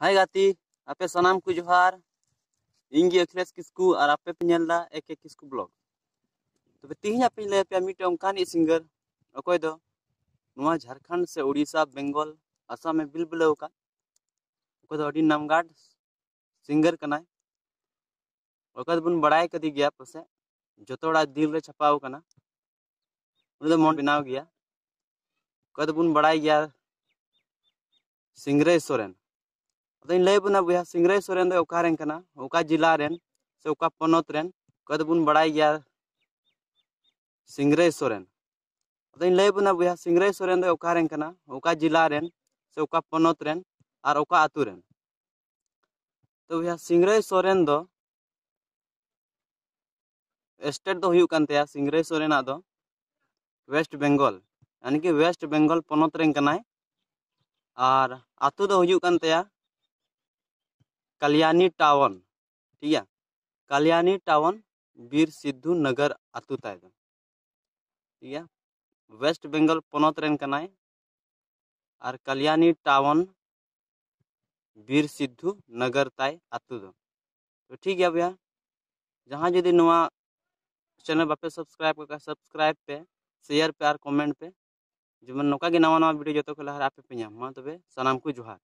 हाय गाती आपे सनाम को जोहार इंगी अखिलेश किस्कू और आपे पे नेलदा एके किस्कू ब्लॉग तो तीन आपे ले पे मिटे ओंकानी सिंगर अकोय दो नुआ झारखंड से उड़ीसा बेंगल असम में बिलबिलाव का अकोय दो अडी नामगाड सिंगर कनाय अकोय दो बुन बड़ाय कदी गया पसे जोतोड़ा दिल रे छपाव कना उन दो मन बनाव गया अकोय दो बुन बड़ाय गया सिंगरे सोरेन अदन लय बुना बुया सिंगरे सोरेन दो ओकारेन कना ओका जिला रेन से ओका पनोत रेन कद बुन बड़ाय गया सिंगरे सोरेन अदन लय बुना बुया सिंगरे सोरेन दो ओकारेन कना ओका जिला रेन से ओका पनोत रेन और ओका आतु रेन तो बुया सिंगरे सोरेन दो स्टेट दो हुयु कान तया सिंगरे सोरेना दो वेस्ट बंगाल यानी कि वेस्ट बंगाल पनोत रेन कनाय और आतु दो हुयु कान तया कल्याणी टाउन ठीक है कल्याणी टाउन बीर सिद्धू नगर आतु ताय दो ठीक है वेस्ट बंगाल पनोत रेन कनाय और कल्याणी टाउन बीर सिद्धू नगर ताय आतु दो तो ठीक है भैया जहाँ जुदी नुआ चैनल बापे सब्सक्राइब कर सब्सक्राइब पे शेयर पे और कमेंट पे जेमन नौका के नवा नवा वीडियो जो तो लहरा पे पे मा तबे सनाम को जोहार।